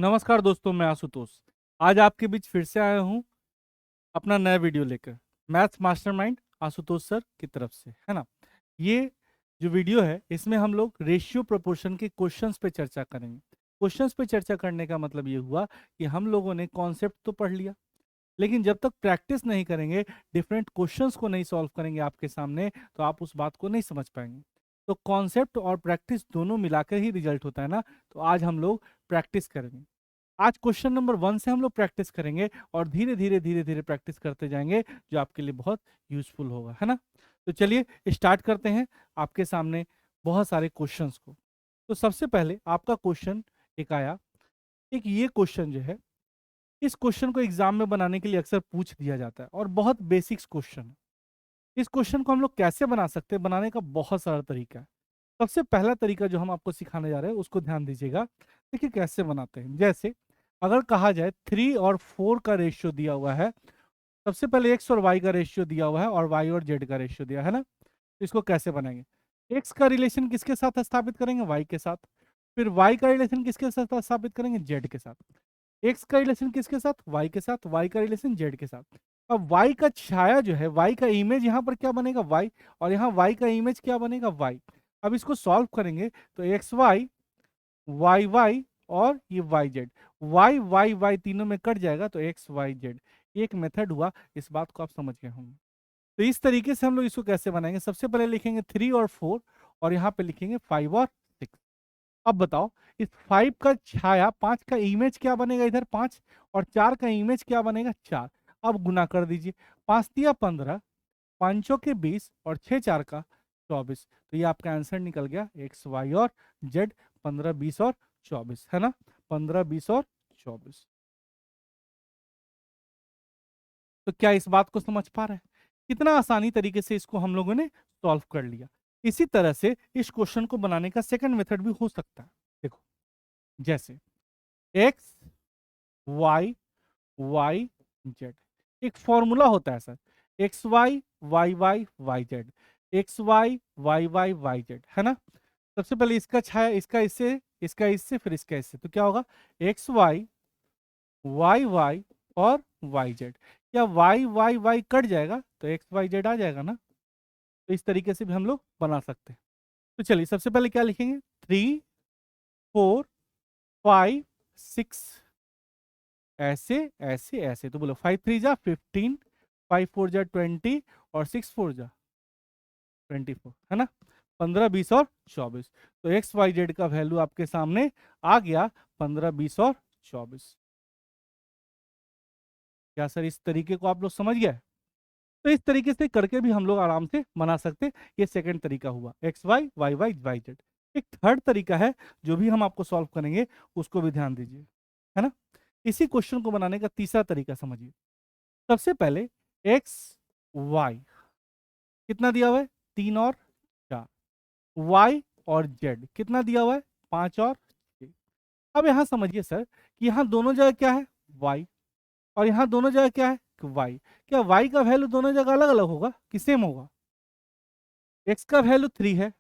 नमस्कार दोस्तों, मैं आशुतोष। आज आपके बीच फिर से आया हूँ अपना नया वीडियो लेकर। मैथ्स मास्टरमाइंड आशुतोष सर की तरफ से, है ना। ये जो वीडियो है इसमें हम लोग रेशियो प्रोपोर्शन के क्वेश्चंस पे चर्चा करेंगे। क्वेश्चंस पे चर्चा करने का मतलब ये हुआ कि हम लोगों ने कॉन्सेप्ट तो पढ़ लिया, लेकिन जब तक प्रैक्टिस नहीं करेंगे, डिफरेंट क्वेश्चंस को नहीं सॉल्व करेंगे आपके सामने, तो आप उस बात को नहीं समझ पाएंगे। तो कॉन्सेप्ट और प्रैक्टिस दोनों मिलाकर ही रिजल्ट होता है ना। तो आज हम लोग प्रैक्टिस करेंगे। आज क्वेश्चन नंबर 1 से हम लोग प्रैक्टिस करेंगे और धीरे धीरे प्रैक्टिस करते जाएंगे, जो आपके लिए बहुत यूजफुल होगा, है ना। तो चलिए स्टार्ट करते हैं आपके सामने बहुत सारे क्वेश्चंस को। तो सबसे पहले आपका क्वेश्चन एक आया, एक ये क्वेश्चन जो है, इस क्वेश्चन को एग्जाम में बनाने के लिए अक्सर पूछ दिया जाता है और बहुत बेसिक्स क्वेश्चन है। इस क्वेश्चन को हम लोग कैसे बना सकते हैं, बनाने का बहुत सारा तरीका है। सबसे पहला तरीका जो हम आपको सिखाने जा रहे हैं उसको ध्यान दीजिएगा। देखिए कैसे बनाते हैं। जैसे अगर कहा जाए 3 और 4 का रेशियो दिया हुआ है, सबसे पहले एक्स और वाई का रेशियो दिया हुआ है और वाई और जेड का रेशियो दिया है ना। तो इसको कैसे बनाएंगे? एक्स का रिलेशन किसके साथ स्थापित करेंगे? वाई के साथ। फिर वाई का रिलेशन किसके साथ स्थापित करेंगे? जेड के साथ। एक्स का रिलेशन किसके साथ? वाई के साथ। वाई का रिलेशन जेड के साथ। अब वाई का छाया जो है, वाई का इमेज यहाँ पर क्या बनेगा? वाई। और यहाँ वाई का इमेज क्या बनेगा? वाई। अब इसको सॉल्व करेंगे तो एक्स वाई, वाई वाई और ये Y Z, Y Y Y तीनों में कट जाएगा तो एक्स वाई जेड। एक मेथड हुआ, इस बात को आप समझ गए होंगे। तो इस तरीके से हम लोग इसको कैसे बनाएंगे? सबसे पहले लिखेंगे 3 और 4 और यहाँ पे लिखेंगे 5 और 6। अब बताओ, इस 5 का छाया, 5 का इमेज क्या बनेगा? इधर 5, और 4 का इमेज क्या बनेगा? 4। अब गुना कर दीजिए। 5 दिया 15, पांचों के 20 और 6 4 का 24। तो ये आपका आंसर निकल गया एक्स वाई और जेड, 15 20 और 24, है ना। 15 20 और 24। तो क्या इस बात को समझ पा रहे हैं? कितना आसानी तरीके से इसको हम लोगों ने सॉल्व कर लिया। इसी तरह से इस क्वेश्चन को बनाने का सेकंड मेथड भी हो सकता है। देखो, जैसे एक्स वाई वाई जेड, एक फॉर्मूला होता है sir. X Y Y Y Y Z, X Y Y Y Z, है ना। सबसे पहले इसका छाया, इसका इससे फिर इसका इससे, तो क्या होगा? एक्स वाई वाई वाई और वाई जेड। क्या वाई वाई वाई कट जाएगा तो एक्स वाई जेड आ जाएगा ना। तो इस तरीके से भी हम लोग बना सकते हैं। तो चलिए सबसे पहले क्या लिखेंगे? 3 4 5 6, ऐसे ऐसे ऐसे। तो बोलो 5 3 जा 15, 5 4 जा 20 और 6 4 जा 24, है ना। 15 20 और 24। तो एक्स वाई जेड का वैल्यू आपके सामने आ गया 15 20 और 24। क्या सर इस तरीके को आप लोग समझ गए? तो इस तरीके से करके भी हम लोग आराम से बना सकते हैं। ये सेकंड तरीका हुआ, X Y Y Y Y Z. एक थर्ड तरीका है जो भी हम आपको सॉल्व करेंगे, उसको भी ध्यान दीजिए, है ना। इसी क्वेश्चन को बनाने का तीसरा तरीका समझिए। सबसे पहले एक्स वाई कितना दिया हुआ है? 3 और 4। वाई और जेड कितना दिया हुआ है? 5 और 6। अब यहां समझिए सर कि यहां दोनों जगह क्या है? वाई। और यहाँ दोनों जगह क्या है? वाई। क्या वाई का वैल्यू दोनों जगह अलग अलग होगा कि सेम होगा? एक्स का वैल्यू 3 है,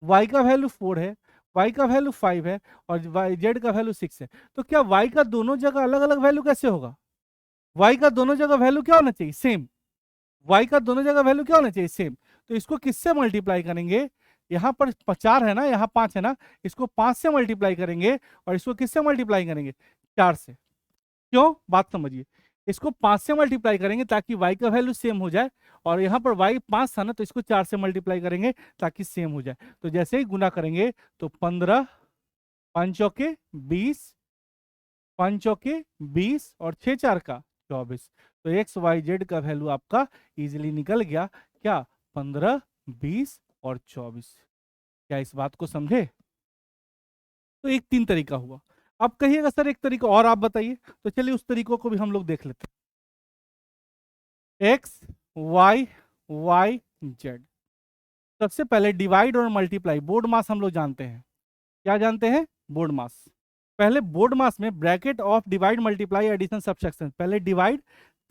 वाई का वैल्यू 4 है, वाई का वैल्यू 5 है और वाई जेड का वैल्यू 6 है। तो क्या वाई का दोनों जगह अलग अलग वैल्यू कैसे होगा? वाई का दोनों जगह वैल्यू क्या होना चाहिए? सेम। वाई का दोनों जगह वैल्यू क्या होना चाहिए? सेम। तो इसको किससे मल्टीप्लाई करेंगे? यहाँ पर 4 है ना, यहाँ 5 है ना, इसको 5 से मल्टीप्लाई करेंगे और इसको किससे मल्टीप्लाई करेंगे? 4 से। क्यों? बात समझिए। इसको 5 से मल्टीप्लाई करेंगे ताकि y का वैल्यू सेम हो जाए, और यहाँ पर y 5 था ना, तो इसको 4 से मल्टीप्लाई करेंगे ताकि सेम हो जाए। तो जैसे ही गुना करेंगे तो 15 5 चौके 20, 5 चौके 20 और 6 4 का 24। तो एक्स वाई जेड का वैल्यू आपका इजीली निकल गया। क्या? 15 20 और 24। क्या इस बात को समझे? तो एक तीन तरीका हुआ। अब कहिएगा सर एक तरीका और आप बताइए। तो चलिए उस तरीकों को भी हम लोग देख लेते हैं। X Y Y Z. सबसे पहले डिवाइड और मल्टीप्लाई, बोर्ड मास हम लोग जानते हैं। क्या जानते हैं? BODMAS. पहले बोर्ड मास में bracket of divide multiply addition subtraction, पहले डिवाइड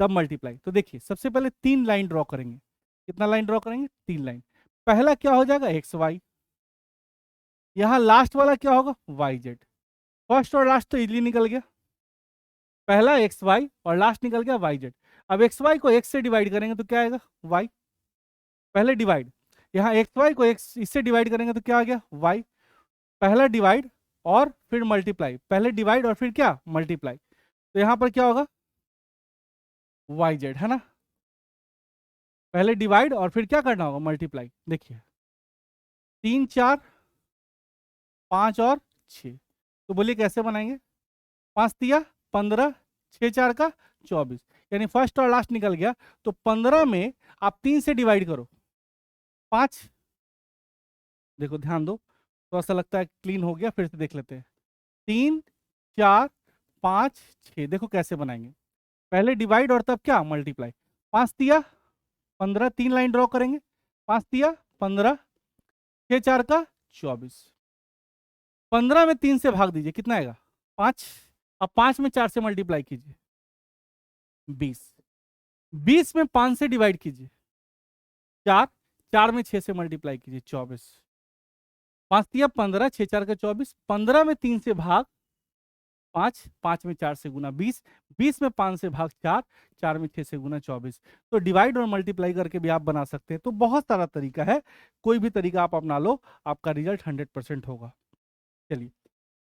तब मल्टीप्लाई। तो देखिए सबसे पहले 3 लाइन ड्रॉ करेंगे। कितना लाइन ड्रॉ करेंगे? 3 लाइन। पहला क्या हो जाएगा? X Y. यहां लास्ट वाला क्या होगा? Y Z. फर्स्ट और लास्ट तो इजीली निकल गया, पहला एक्स वाई और लास्ट निकल गया वाई जेड। अब एक्स वाई को एक्स से डिवाइड करेंगे तो क्या आएगा, वाई, पहले डिवाइड। यहाँ एक्स वाई को एक्स इससे डिवाइड करेंगे तो क्या आ गया, वाई, पहला डिवाइड और फिर मल्टीप्लाई, पहले डिवाइड और फिर क्या, मल्टीप्लाई। तो यहाँ पर क्या होगा, वाई जेड, है ना, पहले डिवाइड और फिर क्या करना होगा, मल्टीप्लाई। देखिए 3 4 5 और 6, तो बोलिए कैसे बनाएंगे, 5 तिया 15, 6 4 का 24, यानी फर्स्ट और लास्ट निकल गया। तो 15 में आप 3 से डिवाइड करो, 5, देखो ध्यान दो, तो ऐसा लगता है क्लीन हो गया, फिर से देख लेते हैं। 3 4 5 6, देखो कैसे बनाएंगे, पहले डिवाइड और तब क्या, मल्टीप्लाई। 5 तिया 15, 3 लाइन ड्रॉ करेंगे, 5 तिया 15, 6 4 का 24, 15 में 3 से भाग दीजिए, कितना आएगा, 5। अब 5 में 4 से मल्टीप्लाई कीजिए, 20, 20 में 5 से डिवाइड कीजिए, 4, 4 में 6 से मल्टीप्लाई कीजिए, 24, 5 तिया 15, 6 4 का 24, 15 में 3 से भाग 5, 5 में 4 से गुना 20, 20 में 5 से भाग 4, 4 में 6 से गुना 24। तो डिवाइड और मल्टीप्लाई करके भी आप बना सकते हैं। तो बहुत सारा तरीका है, कोई भी तरीका आप अपना लो, आपका रिजल्ट 100% होगा। चलिए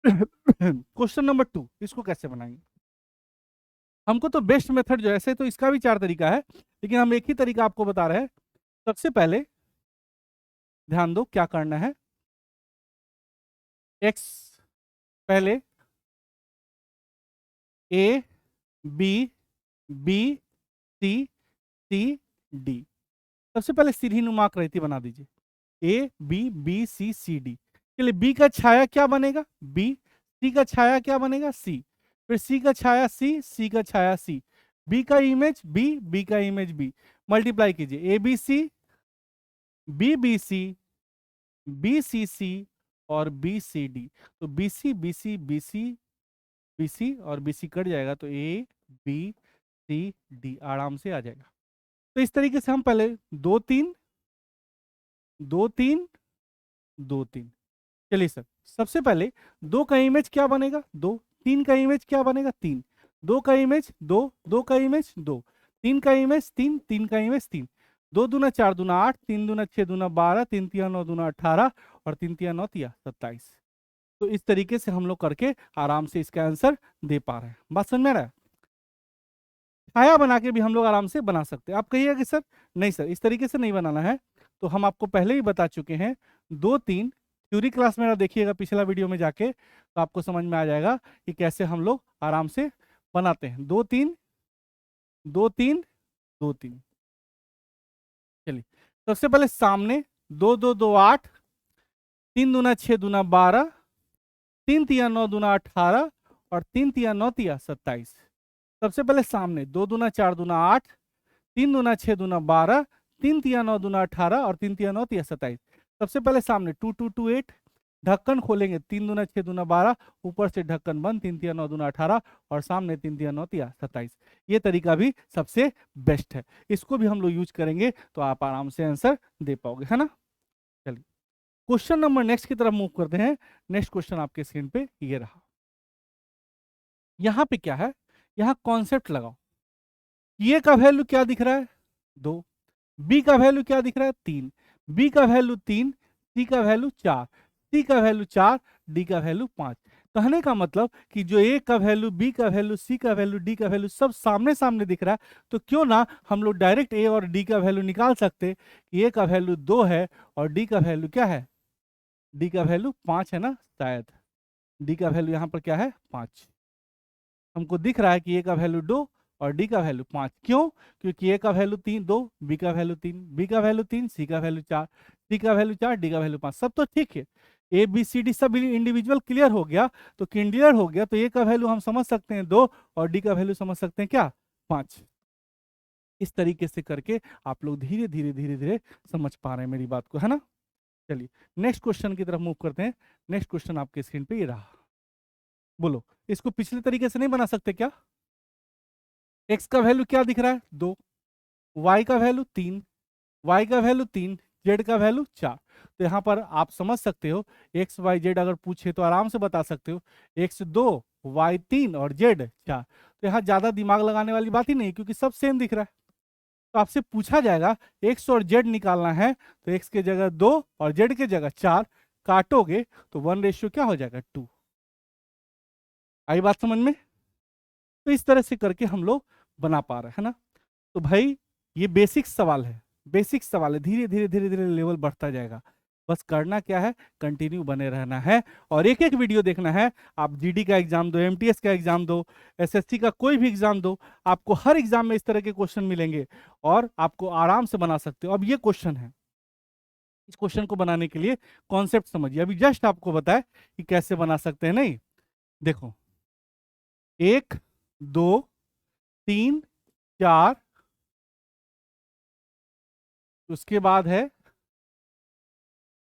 क्वेश्चन नंबर 2, इसको कैसे बनाएंगे। हमको तो बेस्ट मेथड जो है, ऐसे तो इसका भी 4 तरीका है, लेकिन हम एक ही तरीका आपको बता रहे हैं। सबसे पहले ध्यान दो क्या करना है, एक्स पहले A B B C C D, सबसे पहले सीधी नुमा आकृति बना दीजिए, A B B C C D. चलिए बी का छाया क्या बनेगा, बी, सी का छाया क्या बनेगा, सी, फिर सी का छाया सी, सी का छाया सी, बी का इमेज बी, बी का इमेज बी, मल्टीप्लाई कीजिए, A B C B B C B C C और बी सी डी। तो B C B C B C B C और बी सी cut जाएगा, तो ए बी सी डी आराम से आ जाएगा। तो इस तरीके से हम पहले 2 3 2 3 2 3। चलिए सर, सबसे पहले 2 का इमेज क्या बनेगा, 2, 3 का इमेज क्या बनेगा, 3, 2 का इमेज 2, 2 का इमेज 2, 3 का इमेज 3, 3 का इमेज 3, 2 दूना 4 दूना 8, 3 दूना 6 दूना 12, 3 तिया 9 दूना 18 और 3 तिया 9 तिया 27। तो इस तरीके से हम लोग करके आराम से इसका आंसर दे पा रहे हैं। बात समझ में आ रहा है। छाया बना के भी हम लोग आराम से बना सकते हैं। आप कहिएगा कि सर नहीं सर इस तरीके से नहीं बनाना है, तो हम आपको पहले ही बता चुके हैं। 2 3 थ्योरी क्लास मेरा देखिएगा पिछला वीडियो में जाके, तो आपको समझ में आ जाएगा कि कैसे हम लोग आराम से बनाते हैं। 2 3 2 3 2 3। चलिए सबसे पहले सामने 2 2 2 8, 3 दूना 6 दूना 12, 3 तिया 9 दूना 18 और 3 तिया 9 तिया 27। सबसे पहले सामने 2 दूना 4 दूना 8, 3 दूना 6 दूना 12, 3 तिया 9 दूना 18 और 3 तिया 9 तिया 27। सबसे पहले सामने 2 2 2 8, ढक्कन खोलेंगे 3 दूना 6 दूना 12, ऊपर से ढक्कन बंद 3 तिया 9 दूना 18 और सामने 3 तिया 9 तिया 27। ये तरीका भी सबसे बेस्ट है, इसको भी हम लोग यूज करेंगे तो आप आराम से आंसर दे पाओगे, है ना। चलिए क्वेश्चन नंबर नेक्स्ट की तरफ मूव करते हैं। नेक्स्ट क्वेश्चन आपके स्क्रीन पे ये रहा। यहाँ पे क्या है, यहाँ कॉन्सेप्ट लगाओ। ए का वैल्यू क्या दिख रहा है, 2, बी का वैल्यू क्या दिख रहा है, 3, बी का वैल्यू 3, सी का वैल्यू 4, सी का वैल्यू 4, डी का वैल्यू 5। कहने का मतलब कि जो ए का वैल्यू, बी का वैल्यू, सी का वैल्यू, डी का वैल्यू सब सामने सामने दिख रहा है, तो क्यों ना हम लोग डायरेक्ट ए और डी का वैल्यू निकाल सकते कि ए का वैल्यू 2 है और डी का वैल्यू क्या है, डी का वैल्यू 5 है ना, शायद डी का वैल्यू यहाँ पर क्या है 5। हमको दिख रहा है कि ए का वैल्यू 2 और डी का वैल्यू 5, क्यों, क्योंकि ए का वैल्यू 3 2, बी का वैल्यू 3, बी का वैल्यू 3, सी का वैल्यू 4, डी का वैल्यू 4, डी का वैल्यू 5, सब तो ठीक है। ए बी सी डी सब इंडिविजुअल क्लियर हो गया, तो क्लियर हो गया तो ए का वैल्यू हम समझ सकते हैं 2 और डी का वैल्यू समझ सकते हैं क्या 5। इस तरीके से करके आप लोग धीरे धीरे धीरे धीरे समझ पा रहे हैं मेरी बात को, है ना। चलिए नेक्स्ट क्वेश्चन की तरफ मूव करते हैं। नेक्स्ट क्वेश्चन आपके स्क्रीन पे ये रहा। बोलो इसको पिछले तरीके से नहीं बना सकते क्या। एक्स का वैल्यू क्या दिख रहा है 2, वाई का वैल्यू 3, वाई का वैल्यू 3, जेड का वैल्यू 4। तो यहाँ पर आप समझ सकते हो एक्स वाई जेड अगर पूछे तो आराम से बता सकते हो, एक्स 2 वाई 3 और जेड 4। तो यहाँ ज्यादा दिमाग लगाने वाली बात ही नहीं, क्योंकि सब सेम दिख रहा है। तो आपसे पूछा जाएगा एक्स और जेड निकालना है, तो एक्स के जगह 2 और जेड के जगह 4 काटोगे तो 1:2 क्या हो जाएगा, 2। आई बात समझ में? तो इस तरह से करके हम लोग बना पा रहे हैं ना। तो भाई ये बेसिक सवाल है, बेसिक सवाल है, धीरे धीरे धीरे धीरे लेवल बढ़ता जाएगा। बस करना क्या है, कंटिन्यू बने रहना है और एक एक वीडियो देखना है। आप जीडी का एग्जाम दो, एमटीएस का एग्जाम दो, एसएससी का कोई भी एग्जाम दो, आपको हर एग्जाम में इस तरह के क्वेश्चन मिलेंगे और आपको आराम से बना सकते हो। अब ये क्वेश्चन है, इस क्वेश्चन को बनाने के लिए कॉन्सेप्ट समझिए। अभी जस्ट आपको बताया कि कैसे बना सकते हैं। नहीं देखो, 1 2 3 4, उसके बाद है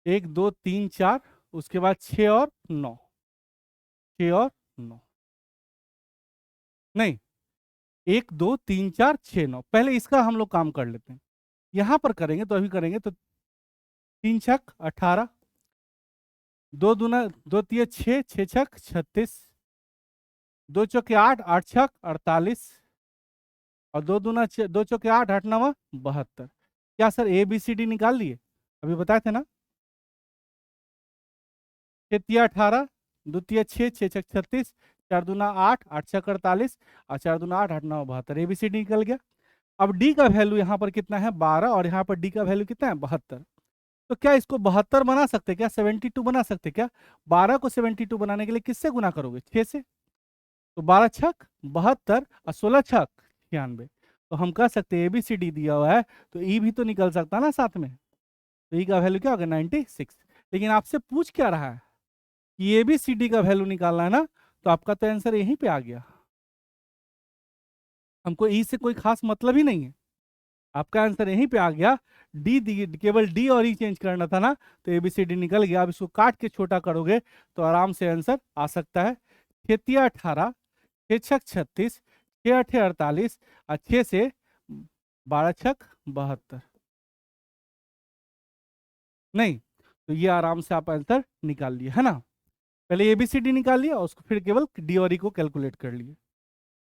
1 2 3 4, उसके बाद 6 और 9, 6 और 9, नहीं 1 2 3 4 6 9। पहले इसका हम लोग काम कर लेते हैं। यहां पर करेंगे तो अभी करेंगे तो 3 छक 18, 2 दूना 2 तिया 6, 6 छक 36, 2 चौके 8, 8 छक 48 और 2 दूना 2 चौके 8, 8 नवा 72। क्या sir A B C D निकाल लिए? अभी बताए थे ना। 6 तिया 18, 2 तिया 6, 6 छक 36, 4 दूना 8, 8 छक 48 और 4 दूना 8, 8 नवा 72। एबीसीडी निकल गया। अब डी का वैल्यू यहाँ पर कितना है, 12, और यहाँ पर डी का वैल्यू कितना है, 72। तो क्या इसको 72 बना सकते, क्या 72 बना सकते क्या? 12 को 72 बनाने के लिए किससे गुना करोगे, 6 से। तो 12 छक 72 और 16 छक 96। तो हम कह सकते हैं एबीसीडी दिया हुआ है तो ई भी तो निकल सकता ना साथ में। तो ई का वैल्यू क्या होगा, 96। लेकिन आपसे पूछ क्या रहा है कि एबीसीडी का वैल्यू निकालना है ना, तो आपका तो आंसर यहीं पे आ गया। हमको ई से कोई खास मतलब ही नहीं है, आपका आंसर यहीं पे आ गया। केवल डी और ई चेंज करना था ना, तो एबीसीडी निकल गया। अब इसको काट के छोटा करोगे तो आराम से आंसर आ सकता है। 6 18, 6 छक 36, 6 8 48 और 6 से 12 छक 72। नहीं तो ये आराम से आप आंसर निकाल लिए है ना। पहले एबीसीडी निकाल लिया और उसको फिर केवल डी और ई को कैलकुलेट कर लिए।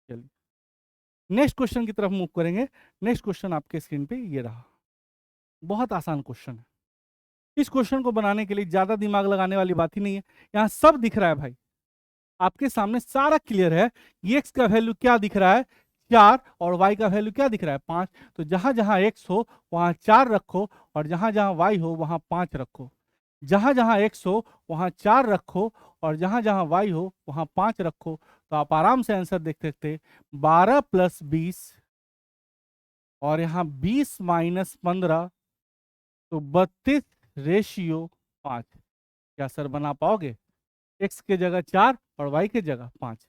चलिए नेक्स्ट क्वेश्चन की तरफ मूव करेंगे। नेक्स्ट क्वेश्चन आपके स्क्रीन पे ये रहा, बहुत आसान क्वेश्चन है। इस क्वेश्चन को बनाने के लिए ज्यादा दिमाग लगाने वाली बात ही नहीं है, यहाँ सब दिख रहा है भाई, आपके सामने सारा क्लियर है। एक्स का वैल्यू क्या दिख रहा है, 4, और वाई का वैल्यू क्या दिख रहा है, 5। तो जहां जहां एक्स हो वहां 4 रखो और जहां जहां वाई हो वहां 5 रखो। जहां जहां एक्स हो वहां 4 रखो और जहां जहां वाई हो वहां 5 रखो। तो आप आराम से आंसर देख सकते, 12 + 20 और यहाँ 20 - 15, तो 32:5। क्या सर बना पाओगे? एक्स के जगह 4 और वाई के जगह 5।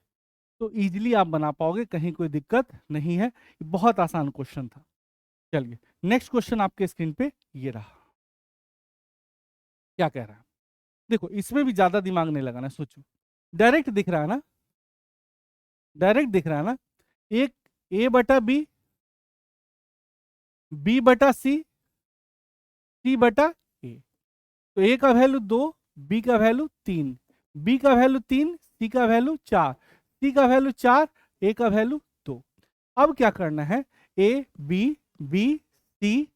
तो इजीली आप बना पाओगे, कहीं कोई दिक्कत नहीं है। ये बहुत आसान क्वेश्चन था। चलिए नेक्स्ट क्वेश्चन आपके स्क्रीन पे ये रहा, क्या कह रहा है देखो, इसमें भी ज्यादा दिमाग नहीं लगाना, सोचो। डायरेक्ट दिख रहा है ना, डायरेक्ट दिख रहा है ना। एक A/B, B/C, C/A। तो ए का वैल्यू 2, बी का वैल्यू 3, बी का वैल्यू 3, सी का वैल्यू 4, सी का वैल्यू 4, ए का वैल्यू 2। अब क्या करना है, ए बी बी सी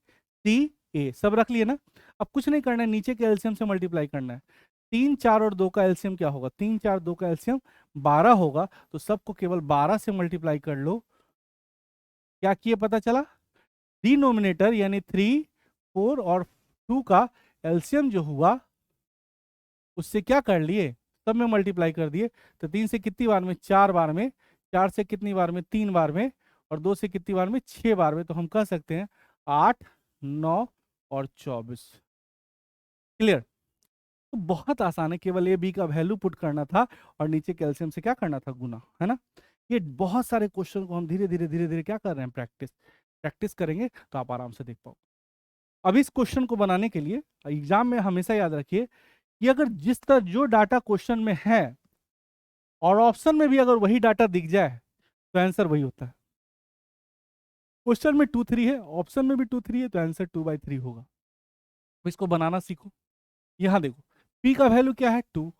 सी ए सब रख लिए ना। अब कुछ नहीं करना है, नीचे के एलसीएम से मल्टीप्लाई करना है। 3 4 और 2 का एलसीएम क्या होगा, 3 4 2 का एलसीएम 12 होगा। तो सबको केवल 12 से मल्टीप्लाई कर लो। क्या किए पता चला, डिनोमिनेटर यानी 3 4 और 2 का एलसीएम जो हुआ उससे क्या कर लिए, सब में मल्टीप्लाई कर दिए। तो 3 से कितनी बार में, 4 बार में, 4 से कितनी बार में, 3 बार में, और 2 से कितनी बार में, 6 बार में। तो हम कह सकते हैं 8 9 और 24। क्लियर? तो बहुत आसान है, केवल ए बी का वैल्यू पुट करना था और नीचे कैल्शियम से क्या करना था, गुना, है ना। ये बहुत सारे क्वेश्चन को हम धीरे धीरे धीरे धीरे क्या कर रहे हैं, प्रैक्टिस प्रैक्टिस करेंगे तो आप आराम से देख पाओ। अब इस क्वेश्चन को बनाने के लिए एग्जाम में हमेशा याद रखिए कि अगर जिस तरह जो डाटा क्वेश्चन में है और ऑप्शन में भी अगर वही डाटा दिख जाए तो आंसर वही होता है। क्वेश्चन में 2 3 है, ऑप्शन में भी 2 3 है, तो आंसर 2/3 होगा। तो इसको बनाना सीखो। यहाँ देखो, पी का वैल्यू क्या है 2,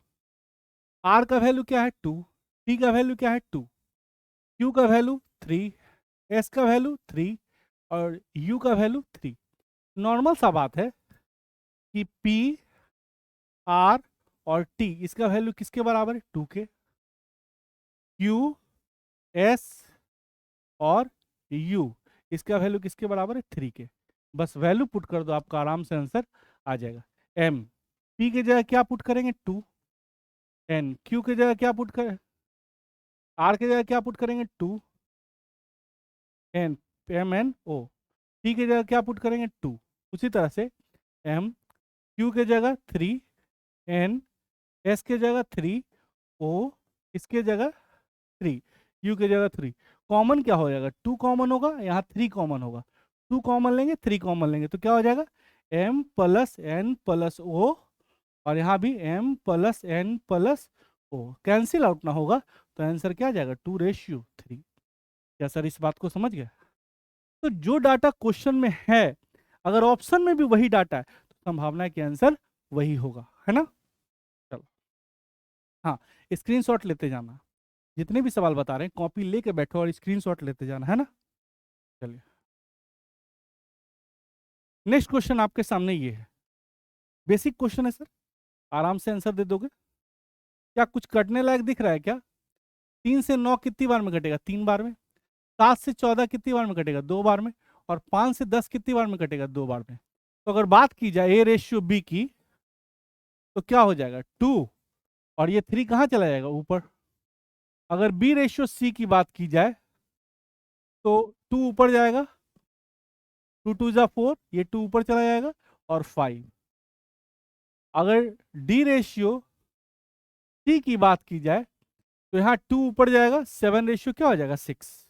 आर का वैल्यू क्या है 2, टी का वैल्यू क्या है 2, क्यू का वैल्यू 3, एस का वैल्यू 3 और यू का वैल्यू 3। नॉर्मल सा बात है कि पी, आर और टी इसका वैल्यू किसके बराबर है 2 के, क्यू, एस और यू इसका वैल्यू किसके बराबर है 3 के। बस वैल्यू पुट कर दो, आपका आराम से आंसर आ जाएगा। एम, पी की जगह क्या पुट करेंगे 2, एन क्यू की जगह क्या पुट कर, आर की जगह क्या पुट करेंगे 2, N M N O, T की जगह क्या पुट करेंगे 2। उसी तरह से एम क्यू की जगह 3, एन एस की जगह 3, ओ इसके जगह 3, यू की जगह 3। कॉमन क्या हो जाएगा, 2 कॉमन होगा, यहाँ 3 कॉमन होगा, 2 कॉमन लेंगे 3 कॉमन लेंगे तो क्या हो जाएगा m plus N plus O, और यहाँ भी m plus N plus O, cancel out ना होगा तो आंसर क्या आ जाएगा 2:3। क्या सर इस बात को समझ गए? तो जो डाटा क्वेश्चन में है, अगर ऑप्शन में भी वही डाटा है तो संभावना है कि आंसर वही होगा, है ना। चलो, हाँ, स्क्रीनशॉट लेते जाना, जितने भी सवाल बता रहे हैं कॉपी लेके बैठो और स्क्रीनशॉट लेते जाना, है ना। चलिए, नेक्स्ट क्वेश्चन आपके सामने ये है, बेसिक क्वेश्चन है सर, आराम से आंसर दे दोगे। क्या कुछ कटने लायक दिख रहा है क्या? 3 से 9 कितनी बार में कटेगा? 3 बार में। 7 से 14 कितनी बार में कटेगा? 2 बार में। और 5 से 10 कितनी बार में कटेगा? 2 बार में। तो अगर बात की जाए A/B की तो क्या हो जाएगा 2, और ये 3 कहाँ चला जाएगा? ऊपर। अगर B/C की बात की जाए तो 2 ऊपर जाएगा, 2 2 4, ये 2 ऊपर चला जाएगा और 5। अगर D/C की बात की जाए तो यहाँ 2 ऊपर जाएगा, 7 क्या हो जाएगा 6,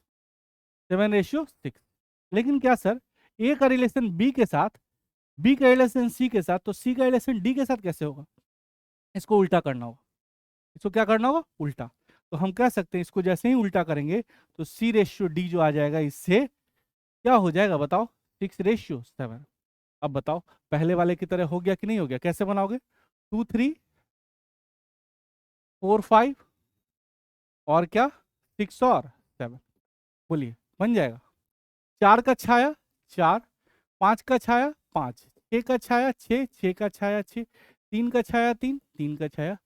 7/6। लेकिन क्या सर, ए का रिलेशन बी के साथ, बी का रिलेशन सी के साथ, तो सी का रिलेशन डी के साथ कैसे होगा? इसको उल्टा करना होगा, इसको क्या करना होगा? उल्टा। तो हम कह सकते हैं इसको जैसे ही उल्टा करेंगे तो C/D जो आ जाएगा इससे क्या हो जाएगा बताओ? 6/7। अब बताओ पहले वाले की तरह हो गया कि नहीं हो गया? कैसे बनाओगे? 2 3 4 5 और क्या 6 और 7, बोलिए बन जाएगा। 4 का छाया 4, 5 का छाया 5, 6 का छाया 6, 6 का छाया 6, 3 का छाया 3, 3 का छाया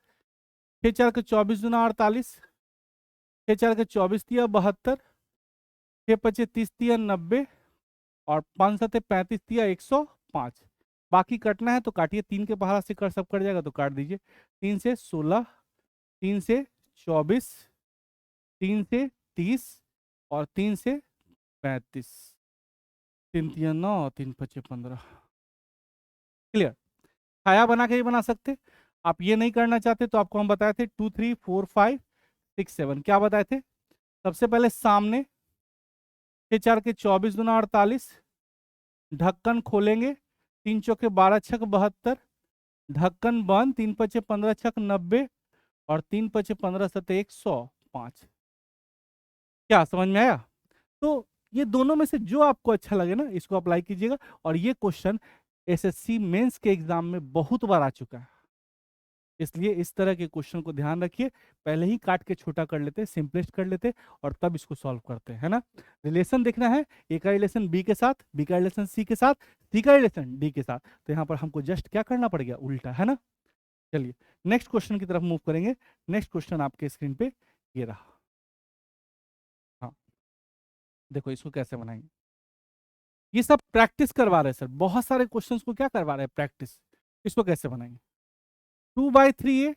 6, 4 के 24 दूना 48, 6 4 के 24 दिया 72, 6 5 30 दिया 90 और 5 7 35 दिया 105। बाकी कटना है तो काटिए, 3 के पहाड़ा से कर सब कट जाएगा तो काट दीजिए। 3 से 16, 3 से 24, 3 से 30 और 3 से 35, 3 3 9, 3 5 15। क्लियर? छाया बना के ही बना सकते। आप ये नहीं करना चाहते तो आपको हम बताए थे 2 3 4 5 6 7, क्या बताए थे? सबसे पहले सामने 6 4 के 24 दूना 48, ढक्कन खोलेंगे, 3 चौके 12 छक 72, ढक्कन बंद, 3 पचे 15 छक 90 और 3 पचे 15 सते 105। क्या समझ में आया? तो ये दोनों में से जो आपको अच्छा लगे ना इसको अप्लाई कीजिएगा। और ये क्वेश्चन एसएससी मेंस के एग्जाम में बहुत बार आ चुका है, इसलिए इस तरह के क्वेश्चन को ध्यान रखिए। पहले ही काट के छोटा कर लेते, सिंपलेस्ट कर लेते और तब इसको सॉल्व करते हैं, है ना। रिलेशन देखना है, ए का रिलेशन बी के साथ, बी का रिलेशन सी के साथ, सी का रिलेशन डी के साथ, तो यहाँ पर हमको जस्ट क्या करना पड़ गया? उल्टा, है ना। चलिए नेक्स्ट क्वेश्चन की तरफ मूव करेंगे। नेक्स्ट क्वेश्चन आपके स्क्रीन पे ये रहा। हाँ, देखो इसको कैसे बनाएंगे। ये सब प्रैक्टिस करवा रहे हैं सर, बहुत सारे क्वेश्चंस को क्या करवा रहे हैं? प्रैक्टिस। इसको कैसे बनाएंगे? 2/3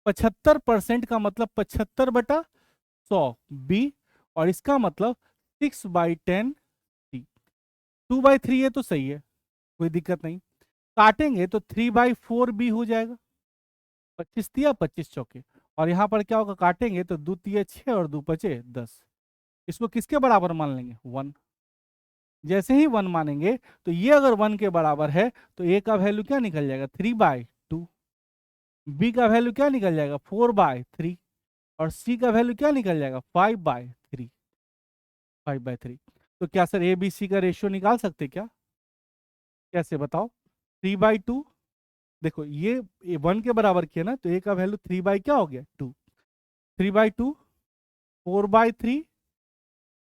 75% का मतलब 75/100 बी, और इसका मतलब 6/10 सी। 2/3 है तो सही है, कोई दिक्कत नहीं। काटेंगे तो 3/4 बी हो जाएगा, 25 दिया 25 चौके, और यहाँ पर क्या होगा? काटेंगे तो 2 तिया 6 और 2 5 10। इसको किसके बराबर मान लेंगे? 1। जैसे ही 1 मानेंगे तो ये अगर 1 के बराबर है तो ए का वैल्यू क्या निकल जाएगा? 3/2। बी का वैल्यू क्या निकल जाएगा? 4/3। और सी का वैल्यू क्या निकल जाएगा? 5/3। 5/3। तो क्या सर ए बी सी का रेशियो निकाल सकते क्या? कैसे बताओ? 3/2 देखो ये 1 के बराबर किया ना, तो ए का वैल्यू 3 बाई क्या हो गया 2, 3 बाई 2, 4 बाई 3,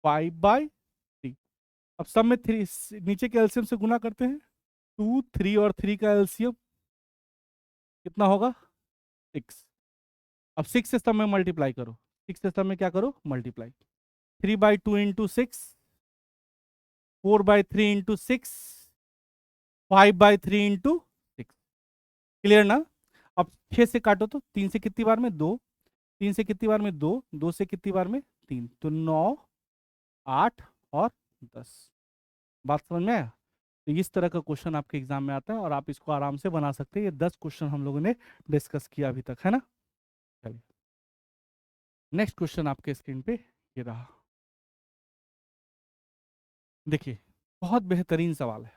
5 बाई 3। अब सब में 3 नीचे के एलसीएम से गुना करते हैं। 2 3 और 3 का एलसीएम कितना होगा 6। अब 6 से सब में मल्टीप्लाई करो, 6 से सब में क्या करो multiply. 3 by 2 into 6, 4 by 3 into 6, 5 by 3 into 6। Clear ना। अब 6 से काटो तो 3 से कितनी बार में 2, 3 से कितनी बार में 2, 2 से कितनी बार में 3, तो 9, 8 और 10। बात समझ में आया। तो इस तरह का क्वेश्चन आपके एग्जाम में आता है और आप इसको आराम से बना सकते हैं। ये 10 क्वेश्चन हम लोगों ने डिस्कस किया अभी तक, है ना। चलिए नेक्स्ट क्वेश्चन आपके स्क्रीन पे ये रहा। देखिए बहुत बेहतरीन सवाल है।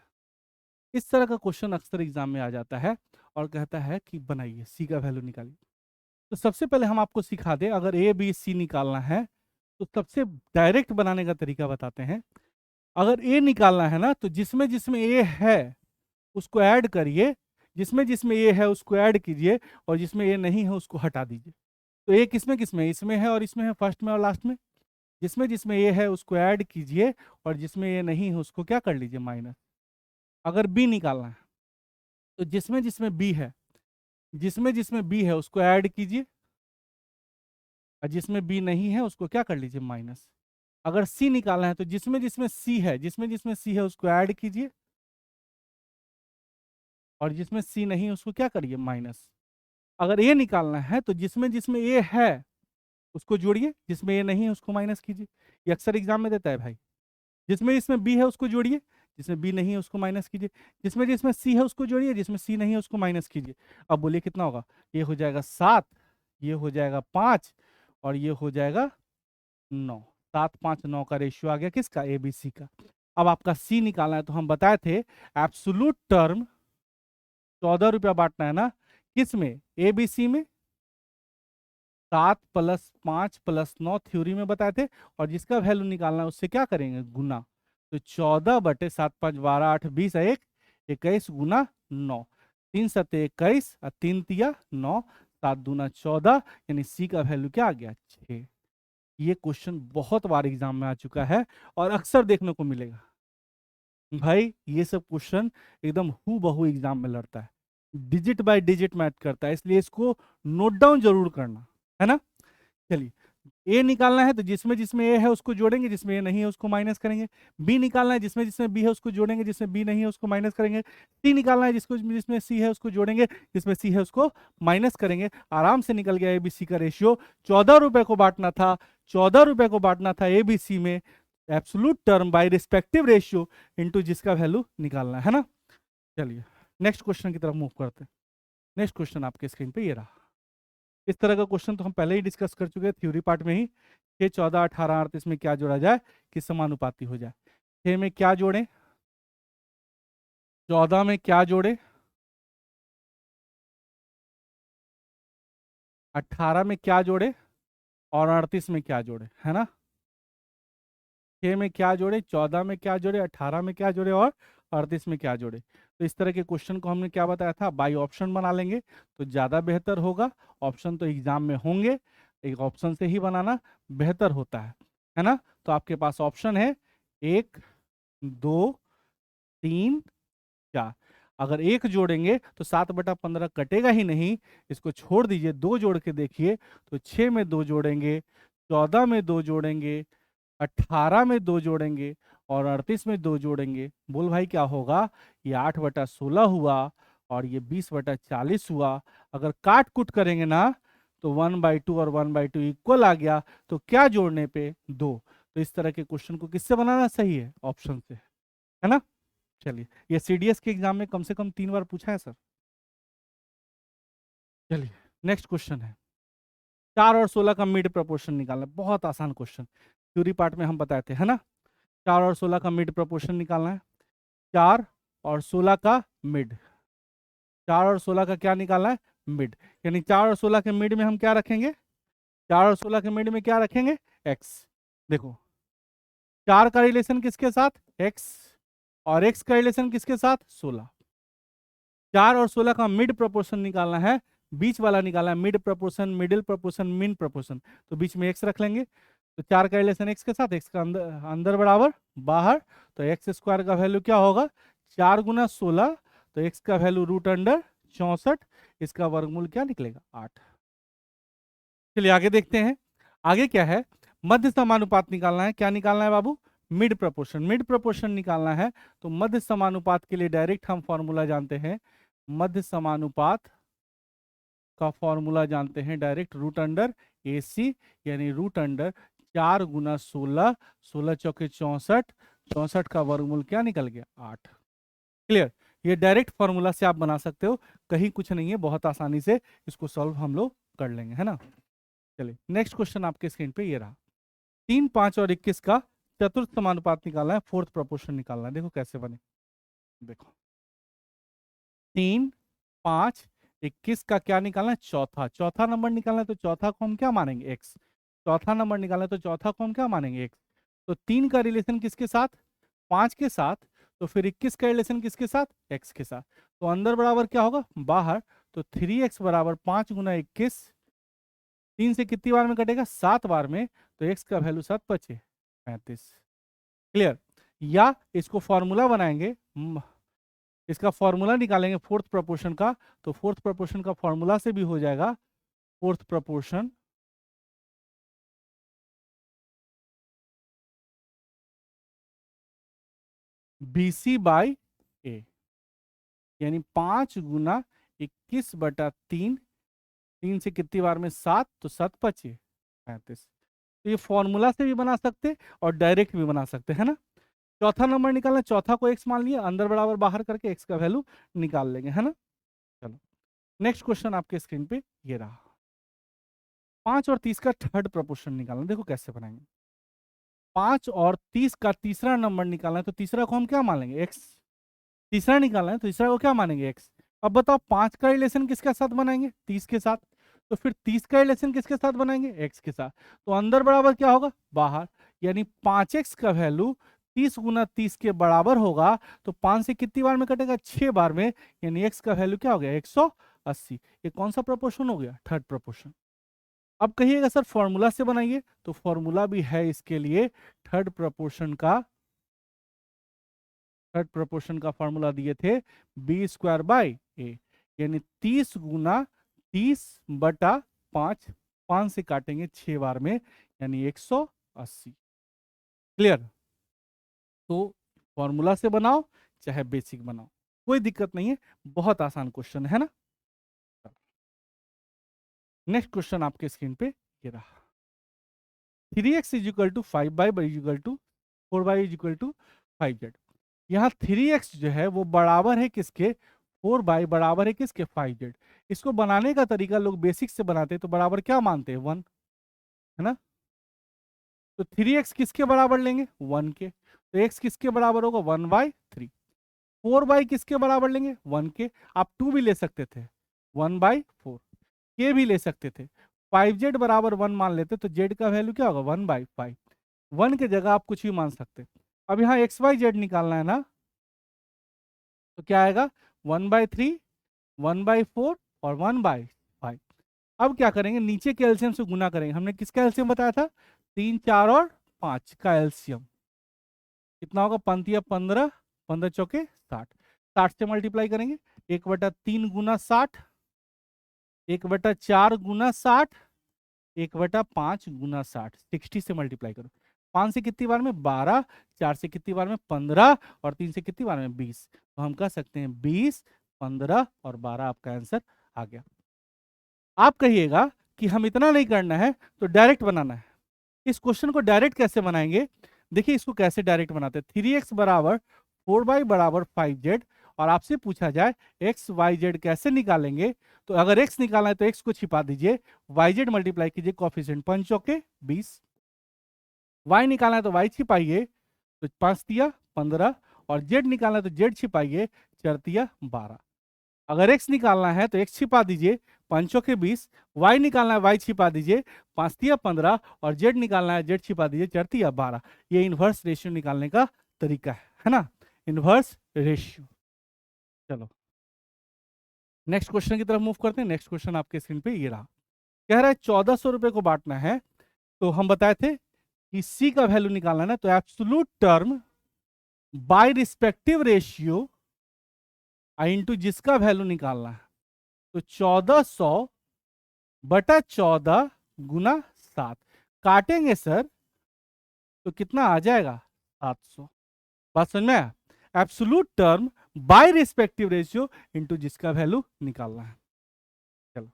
इस तरह का क्वेश्चन अक्सर एग्जाम में आ जाता है और कहता है कि बनाइए सी का वैल्यू निकालिए। तो सबसे पहले हम आपको सिखा दें, अगर ए बी सी निकालना है तो सबसे डायरेक्ट बनाने का तरीका बताते हैं। अगर ए निकालना है ना, तो जिसमें जिसमें ए है उसको ऐड करिए, जिसमें जिसमें ए है उसको ऐड कीजिए, और जिसमें ए नहीं है उसको हटा दीजिए। तो ए किसमें किसमें, इसमें है और इसमें है, फर्स्ट में और लास्ट में। जिसमें जिसमें ए है उसको ऐड कीजिए, और जिसमें ए नहीं है उसको क्या कर लीजिए माइनस। अगर बी निकालना है तो जिसमें जिसमें बी है, जिसमें जिसमें बी है उसको ऐड कीजिए, और जिसमें बी नहीं है उसको क्या कर लीजिए माइनस। अगर सी निकालना है तो जिसमें जिसमें सी है, जिसमें जिसमें सी है उसको ऐड कीजिए, और जिसमें सी नहीं है उसको क्या करिए माइनस। अगर ए निकालना है तो जिसमें जिसमें ए है उसको जोड़िए, जिसमें ए नहीं है उसको माइनस कीजिए। ये अक्सर एग्जाम में देता है भाई। जिसमें इसमें बी है उसको जोड़िए, जिसमें बी नहीं है उसको माइनस कीजिए। जिसमें जिसमें सी है उसको जोड़िए, जिसमें सी नहीं है उसको माइनस कीजिए। अब बोलिए कितना होगा। ये हो जाएगा 7, ये हो जाएगा 5, और ये हो जाएगा 9। 7 5 9 का रेशियो आ गया किसका, ए बी सी का। अब आपका सी निकालना है तो हम बताए थे एब्सोल्यूट टर्म 14 रुपया बांटना है ना, किस में, ए बी सी में। 7 प्लस 5 प्लस 9 थ्योरी में बताए थे, और जिसका वैल्यू निकालना है उससे क्या करेंगे गुना। तो 14 बटे 7 5 12 8 20 1 21 गुना 9, 3 सते 21 और 3 तिया 9, 7 दूना 14, यानी सी का वैल्यू क्या आ गया 6। ये क्वेश्चन बहुत बार एग्जाम में आ चुका है और अक्सर देखने को मिलेगा भाई। ये सब क्वेश्चन एकदम हू बहू एग्जाम में लड़ता है, डिजिट बाय डिजिट मैच करता है, इसलिए इसको नोट डाउन जरूर करना, है ना। चलिए ए निकालना है तो जिसमें जिसमें ए है उसको जोड़ेंगे, जिसमें ए नहीं है उसको माइनस करेंगे। बी निकालना है, जिसमें जिसमें बी है उसको जोड़ेंगे, जिसमें बी नहीं है उसको माइनस करेंगे। सी निकालना है, जिसको जिसमें सी है उसको जोड़ेंगे, जिसमें सी है उसको माइनस करेंगे। आराम से निकल गया एबीसी का रेशियो। 14 रुपए को बांटना था, 14 रुपए को बांटना था एबीसी में, absolute term by respective ratio into जिसका वैल्यू निकालना है ना। चलिए नेक्स्ट क्वेश्चन की तरफ मूव करते हैं। नेक्स्ट क्वेश्चन आपके स्क्रीन पे ये रहा। इस तरह का क्वेश्चन तो हम पहले ही डिस्कस कर चुके हैं थ्योरी पार्ट में ही। 6 14 18 38 में क्या जोड़ा जाए कि समानुपाती हो जाए। 6 में क्या जोड़े, 14 में क्या जोड़े, 18 में क्या जोड़े, और 38 में क्या जोड़े, है ना। 6 में क्या जोड़े, 14 में क्या जोड़े, 18 में क्या जोड़े, और 38 में क्या जोड़े। तो इस तरह के क्वेश्चन को हमने क्या बताया था, बाई ऑप्शन बना लेंगे तो ज़्यादा बेहतर होगा। ऑप्शन तो एग्जाम में होंगे, एक ऑप्शन से ही बनाना बेहतर होता है ना। तो आपके पास ऑप्शन है 1 2 3 4। अगर 1 जोड़ेंगे तो 7/15 कटेगा ही नहीं, इसको छोड़ दीजिए। 2 जोड़ के देखिए तो 6 में 2 जोड़ेंगे, 14 में 2 जोड़ेंगे, 18 में 2 जोड़ेंगे, और 38 में 2 जोड़ेंगे। बोल भाई क्या होगा, ये 8/16 हुआ और ये 20/40 हुआ। अगर काट कुट करेंगे ना तो 1/2 और 1/2 इक्वल आ गया, तो क्या जोड़ने पे 2। तो इस तरह के क्वेश्चन को किससे बनाना सही है, ऑप्शन से, है ना। चलिए ये सीडीएस के एग्जाम में कम से कम 3 बार पूछा है सर। चलिए नेक्स्ट क्वेश्चन है 4 और 16 का मिड प्रोपोर्शन निकालना। बहुत आसान क्वेश्चन, थ्योरी पार्ट में हम बताए थे, है ना। 4 और 16 का मिड प्रोपोर्शन निकालना है। 4 और 16 का मिड, 4 और 16 का क्या निकालना है मिड, यानी 4 और 16 के मिड में हम क्या रखेंगे, 4 और 16 के मिड में क्या रखेंगे एक्स। देखो 4 का रिलेशन किसके साथ, एक्स, और एक्स का रिलेशन किसके साथ 16। 4 और 16 का मिड प्रोपोर्शन निकालना है, बीच वाला निकालना है, mid proportion, middle proportion, mean proportion. तो बीच में एक्स रख लेंगे, तो 4 का रिलेशन एक्स के साथ, एक्स का अंदर अंदर बराबर बाहर, तो एक्स स्क्वायर का वैल्यू क्या होगा 4 गुना 16, तो एक्स का वैल्यू रूट अंडर 64, इसका वर्गमूल क्या निकलेगा 8। चलिए आगे देखते हैं, आगे क्या है, मध्य समानुपात निकालना है। क्या निकालना है बाबू, मिड प्रोपोर्शन, मिड प्रोपोर्शन निकालना है। तो मध्य समानुपात के लिए डायरेक्ट हम फॉर्मूला जानते हैं, मध्य समानुपात का फॉर्मूला जानते हैं डायरेक्ट, रूट अंडर ए सी, यानी रूट अंडर 4 गुना 16, 16 चौके 64, 64 का वर्गमूल क्या निकल गया 8। क्लियर, ये डायरेक्ट फॉर्मूला से आप बना सकते हो, कहीं कुछ नहीं है, बहुत आसानी से इसको सॉल्व हम लोग कर लेंगे, है ना। चलिए नेक्स्ट क्वेश्चन आपके स्क्रीन पे ये रहा, 3, 5 और 21 का चतुर्थ समानुपात निकालना है, फोर्थ प्रोपोर्शन निकालना है। देखो कैसे बने, देखो 3, 5, 21 का क्या निकालना है चौथा, चौथा नंबर निकालना है, तो चौथा को हम क्या मानेंगे एक्स, चौथा नंबर निकालना है तो चौथा को हम क्या मानेंगे एक्स। तो 3 का रिलेशन किसके साथ, 5 के साथ, तो फिर 21 का रिलेशन किसके साथ, एक्स के साथ। तो अंदर बराबर क्या होगा बाहर, तो 3x बराबर 5 गुना 21, 3 से कितनी बार में कटेगा 7 बार में, तो x का वैल्यू 7 बचे 35। क्लियर, या इसको फॉर्मूला बनाएंगे, इसका फॉर्मूला निकालेंगे फोर्थ प्रोपोर्शन का, तो फोर्थ प्रोपोर्शन का फॉर्मूला से भी हो जाएगा, फोर्थ प्रोपोर्शन BC बाई ए, यानी 5 गुना 21/3, 3 से कितनी बार में 7, तो 7 बचे 35। तो ये फॉर्मूला से भी बना सकते और डायरेक्ट भी बना सकते हैं ना। चौथा नंबर निकालना, चौथा को एक्स मान लिया, अंदर बराबर बाहर करके एक्स का वैल्यू निकाल लेंगे, है ना। चलो नेक्स्ट क्वेश्चन आपके स्क्रीन पे ये रहा, 5 और 30 का थर्ड प्रोपोर्शन निकालना। देखो कैसे बनाएंगे, 5 और 30 का तीसरा नंबर निकालना है, तो तीसरा को हम क्या मान लेंगे एक्स, तीसरा निकालना है तो तीसरा को क्या मानेंगे एक्स। अब बताओ 5 का रिलेशन किसके साथ बनाएंगे 30 के साथ, तो फिर 30 का रिलेशन किसके साथ बनाएंगे एक्स के साथ, तो अंदर बराबर क्या होगा बाहर, यानी 5x का वैल्यू 30 गुना 30 के बराबर होगा, तो 5 से कितनी बार में कटेगा 6 बार में, यानी x का वैल्यू क्या हो गया 180। ये कौन सा प्रोपोर्शन हो गया थर्ड प्रोपोर्शन। अब कहिएगा सर फॉर्मूला से बनाइए, तो फॉर्मूला भी है इसके लिए, थर्ड प्रोपोर्शन का, थर्ड प्रोपोर्शन का फॉर्मूला दिए थे b² बाई ए, यानी 30 गुना 30/5, 5 से काटेंगे 6 बार में, यानी 180। क्लियर, तो फॉर्मूला से बनाओ चाहे बेसिक बनाओ, कोई दिक्कत नहीं है, बहुत आसान क्वेश्चन है ना। नेक्स्ट क्वेश्चन आपके स्क्रीन पे ये रहा, 3x is equal to 5y is equal to 4y is equal to 5z। यहाँ 3x जो है वो बराबर है किसके 4y बराबर है किसके 5z। इसको बनाने का तरीका लोग बेसिक से बनाते हैं, तो बराबर क्या मानते हैं 1, है ना। तो 3x किसके बराबर लेंगे 1 के, तो x किसके बराबर होगा 1/3। 4y किसके बराबर लेंगे 1 के, आप 2 भी ले सकते थे 1/4, के भी ले सकते थे, 5z बराबर 1 मान लेते तो z का वैल्यू क्या होगा 1/5, 1 की जगह आप कुछ भी मान सकते। अब यहाँ XYZ निकालना है ना, तो क्या आएगा 1/3, 1/4 और 1/5। अब क्या करेंगे नीचे के एलसीएम से गुना करेंगे, हमने किसका एलसीएम बताया था 3, 4 और 5 का एलसीएम कितना होगा 5×15, 15 चौके 60, 60 से मल्टीप्लाई करेंगे, 1/3 गुना 60, 1/4 गुना 60, 1/5 गुना 60, 60 से मल्टीप्लाई करो, 5 से कितनी बार में 12, 4 से कितनी बार में 15 और 3 से कितनी बार में 20, तो हम कह सकते हैं 20, 15 और 12 आपका आंसर आ गया। आप कहिएगा कि हम इतना नहीं करना है तो डायरेक्ट बनाना है, इस क्वेश्चन को डायरेक्ट कैसे बनाएंगे। देखिए इसको कैसे डायरेक्ट बनाते हैं, 3x बराबर 4y बराबर 5z, और आपसे पूछा जाए x y z कैसे निकालेंगे, तो अगर x निकालना है तो x को छिपा दीजिए, yz मल्टीप्लाई कीजिए कॉफिशिएंट 5 चौके 20, y निकालना है तो y छिपाइए, तो 5 दिया 15, और z निकालना है तो z छिपाइए 4 दिया 12। अगर x निकालना है तो x छिपा दीजिए 5 चौके 20, y निकालना है y छिपा दीजिए 5 तिया 15, और z निकालना है z छिपा दीजिए 4 तिया 12। ये इन्वर्स रेशियो निकालने का तरीका है ना, इन्वर्स रेशियो। चलो नेक्स्ट क्वेश्चन की तरफ मूव करते हैं। नेक्स्ट क्वेश्चन आपके स्क्रीन पे ये रहा, कह रहा है 1400 रुपए को बांटना है। तो हम बताए थे कि सी का वैल्यू निकालना है ना, तो absolute term by respective ratio into जिसका वैल्यू निकालना है, तो 1400 बटा 14 गुना 7 काटेंगे सर तो कितना आ जाएगा 700। बात समझ में आया? Absolute term by respective ratio into जिसका वैल्यू निकालना है। चलो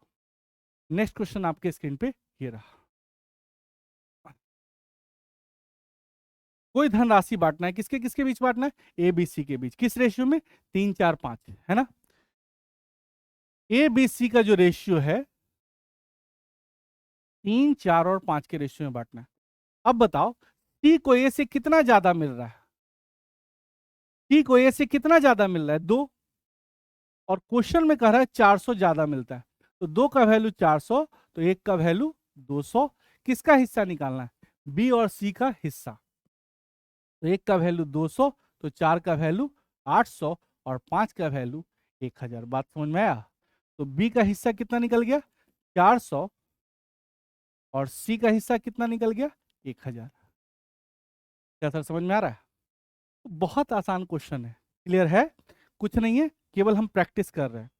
नेक्स्ट क्वेश्चन आपके स्क्रीन पे ये रहा, कोई धनराशि बांटना है, किसके किसके बीच बांटना है, ए बी सी के बीच, किस रेशियो में, 3 4 5 है ना। ए बी सी का जो रेशियो है 3 4 और 5 के रेशियो में बांटना है। अब बताओ सी को ए से कितना ज्यादा मिल रहा है, सी को ए से कितना ज्यादा मिल रहा है, 2, और क्वेश्चन में कह रहा है 400 ज्यादा मिलता है, तो 2 का वैल्यू 400 तो 1 का वैल्यू 200। किसका हिस्सा निकालना है, बी और सी का हिस्सा, तो 1 का वैल्यू 200 तो 4 का वैल्यू 800 और 5 का वैल्यू 1000। बात समझ में आया? तो बी का हिस्सा कितना निकल गया 400 और सी का हिस्सा कितना निकल गया 1000। क्या सर समझ में आ रहा है? बहुत आसान क्वेश्चन है, क्लियर है, कुछ नहीं है, केवल हम प्रैक्टिस कर रहे हैं।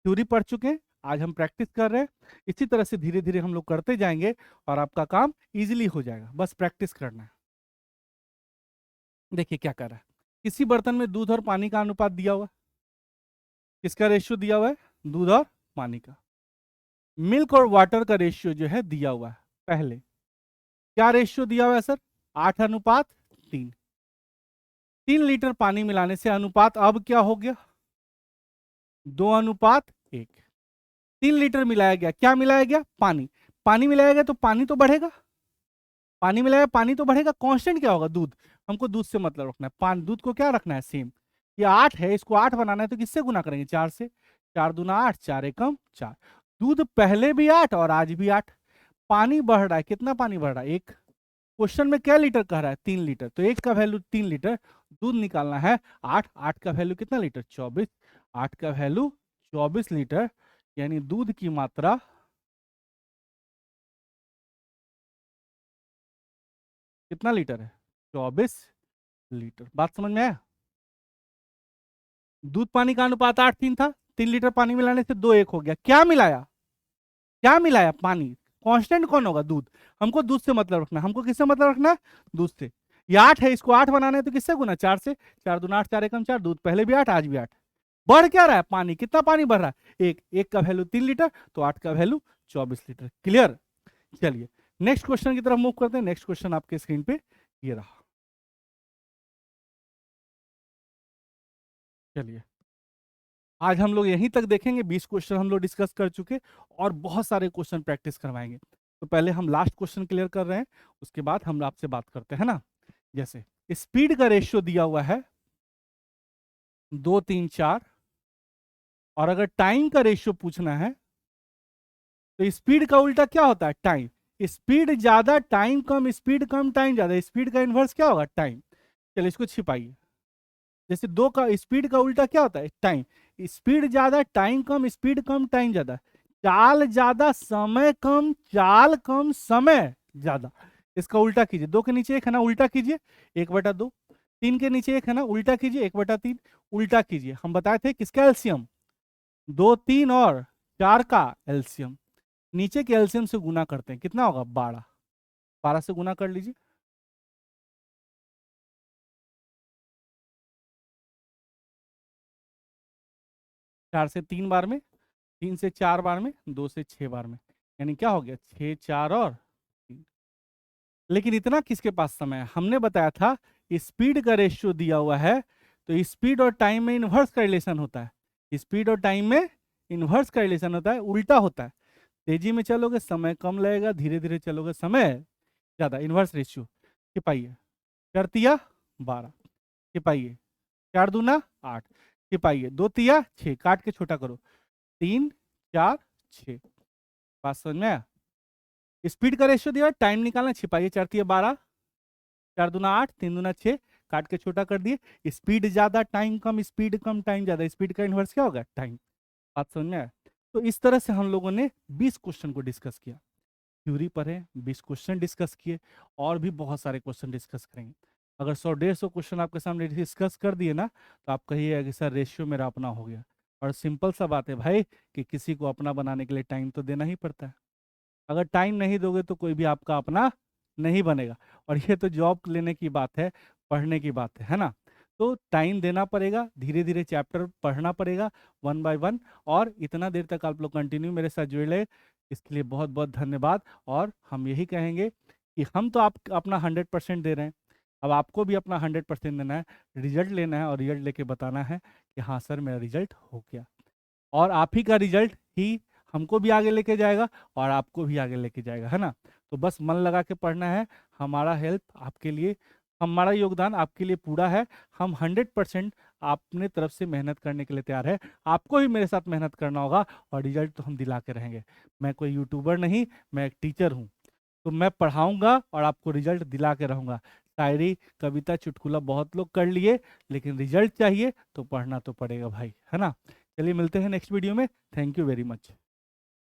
थ्योरी पढ़ चुके हैं, आज हम प्रैक्टिस कर रहे हैं। इसी तरह से धीरे धीरे हम लोग करते जाएंगे और आपका काम इजीली हो जाएगा, बस प्रैक्टिस करना है। देखिए क्या कर रहा है, किसी बर्तन में दूध और पानी का अनुपात दिया हुआ है, किसका रेशियो दिया हुआ है, दूध और पानी का। मिल्क और वाटर का रेशियो जो है दिया हुआ है, पहले क्या रेशियो दिया हुआ है सर, 8:3। 3 लीटर पानी मिलाने से अनुपात अब क्या हो गया, 2:1। 3 लीटर मिलाया गया, क्या मिलाया गया, पानी, पानी मिलाया गया तो पानी तो बढ़ेगा, पानी मिलाया पानी तो बढ़ेगा, कांस्टेंट क्या होगा, दूध। हमको दूध से मतलब रखना है, पानी दूध को क्या रखना है सेम। ये 8 है, इसको 8 बनाना है तो किससे गुना करेंगे, 4 से। 4 दूना 8, 4 एकम 4। दूध पहले भी 8 और आज भी 8। पानी बढ़ रहा है, कितना पानी बढ़ रहा है, 1। क्वेश्चन में क्या लीटर कह रहा है, 3 लीटर, तो 1 का वैल्यू 3 लीटर, दूध निकालना है 8, 8 का वैल्यू कितना लीटर, 24, 8 का वैल्यू 24 लीटर, यानी दूध की मात्रा कितना लीटर है, 24 लीटर। बात समझ में आया? दूध पानी का अनुपात 8:3 था, 3 लीटर पानी मिलाने से 2:1 हो गया। क्या मिलाया, क्या मिलाया, पानी। कांस्टेंट कौन होगा, दूध। हमको दूध से मतलब रखना है, हमको किससे मतलब रखना है, दूध से। ये 8 है, इसको 8 बनाना है तो किससे गुना, 4 से। 4 दूना 8, 4 एकम 4, दूध पहले भी 8 आज भी 8। बढ़ क्या रहा है, पानी, कितना पानी बढ़ रहा है, 1। 1 का वैल्यू 3 लीटर तो 8 का वैल्यू 24 लीटर। क्लियर? चलिए नेक्स्ट क्वेश्चन की तरफ मूव करते हैं। नेक्स्ट क्वेश्चन आपके स्क्रीन पे ये रहा, चलिए आज हम लोग यहीं तक देखेंगे, 20 क्वेश्चन हम लोग डिस्कस कर चुके और बहुत सारे क्वेश्चन प्रैक्टिस करवाएंगे। तो पहले हम लास्ट क्वेश्चन क्लियर कर रहे हैं, उसके बाद हम आपसे बात करते हैं ना। जैसे स्पीड का रेशियो दिया हुआ है 2 3 4, और अगर टाइम का रेशियो पूछना है तो स्पीड का उल्टा क्या होता है, टाइम। स्पीड ज्यादा टाइम कम, स्पीड कम टाइम ज्यादा, स्पीड का इनवर्स क्या होगा, टाइम। चलिए इसको छिपाइए, जैसे 2 का स्पीड का उल्टा क्या होता है, टाइम। स्पीड ज्यादा टाइम कम, स्पीड कम टाइम ज्यादा, चाल ज्यादा समय कम, चाल कम समय ज्यादा। इसका उल्टा कीजिए, 2 के नीचे 1 है ना, उल्टा कीजिए 1/2। 3 के नीचे 1 है ना, उल्टा कीजिए 1/3। उल्टा कीजिए, हम बताए थे किसका एलसीएम, 2 3 और 4 का एलसीएम। नीचे के एलसीएम से गुना करते हैं, कितना होगा 12। 12 से गुना कर लीजिए, 4 से 3 बार में, 3 से 4 बार में, 2 से 6 बार में, यानी क्या हो गया 6 4 और 3। लेकिन इतना किसके पास समय है, हमने बताया था स्पीड का रेशियो दिया हुआ है, तो स्पीड और टाइम में इनवर्स का रिलेशन होता है, स्पीड और टाइम में इनवर्स का रिलेशन होता है, उल्टा होता है। तेजी में चलोगे समय कम लगेगा, धीरे धीरे चलोगे समय ज्यादा, इनवर्स रेशियो। सिपाहिए 4 तिया 12, सिपाहिए 4 दूना 8, सिपाहिए 2 तिया 6, काट के छोटा करो, 3 4 6। बात समझ में आया? स्पीड का रेशियो दिया, टाइम निकालना, छिपाइए 4 तिया 12, 4 दूना 8, 3 दूना 6, काट के छोटा कर दिए। स्पीड ज्यादा टाइम कम, स्पीड कम टाइम ज्यादा, स्पीड का इनवर्स क्या होगा, टाइम। बात समझ में आया? तो इस तरह से हम लोगों ने 20 क्वेश्चन को डिस्कस किया, थ्योरी पढ़े, 20 क्वेश्चन डिस्कस किए, और भी बहुत सारे क्वेश्चन डिस्कस करेंगे। अगर 100-150 क्वेश्चन आपके सामने डिस्कस कर दिए ना, तो आप कहिएगा कि सर रेशियो मेरा अपना हो गया। और सिंपल सा बात है भाई, कि किसी को अपना बनाने के लिए टाइम तो देना ही पड़ता है। अगर टाइम नहीं दोगे तो कोई भी आपका अपना नहीं बनेगा। और ये तो जॉब लेने की बात है, पढ़ने की बात है ना? तो टाइम देना पड़ेगा, धीरे धीरे चैप्टर पढ़ना पड़ेगा, 1 बाय 1। और इतना देर तक आप लोग कंटिन्यू मेरे साथ जुड़े रहे, इसके लिए बहुत बहुत धन्यवाद। और हम यही कहेंगे कि हम तो आप अपना 100% दे रहे हैं, अब आपको भी अपना 100% देना है, रिजल्ट लेना है और रिजल्ट लेके बताना है कि हाँ सर मेरा रिजल्ट हो गया। और आप ही का रिजल्ट ही हमको भी आगे लेके जाएगा और आपको भी आगे लेके जाएगा, है ना? तो बस मन लगा के पढ़ना है, हमारा हेल्प आपके लिए, हमारा योगदान आपके लिए पूरा है। हम 100% अपने तरफ से मेहनत करने के लिए तैयार है। आपको भी मेरे साथ मेहनत करना होगा और रिजल्ट तो हम दिला के रहेंगे। मैं कोई यूट्यूबर नहीं, मैं एक टीचर हूँ। तो मैं पढ़ाऊंगा और आपको रिजल्ट दिला के रहूंगा। शायरी, कविता, चुटकुला बहुत लोग कर लिए, लेकिन रिजल्ट चाहिए तो पढ़ना तो पड़ेगा भाई, है ना? चलिए मिलते हैं नेक्स्ट वीडियो में। Thank you very much.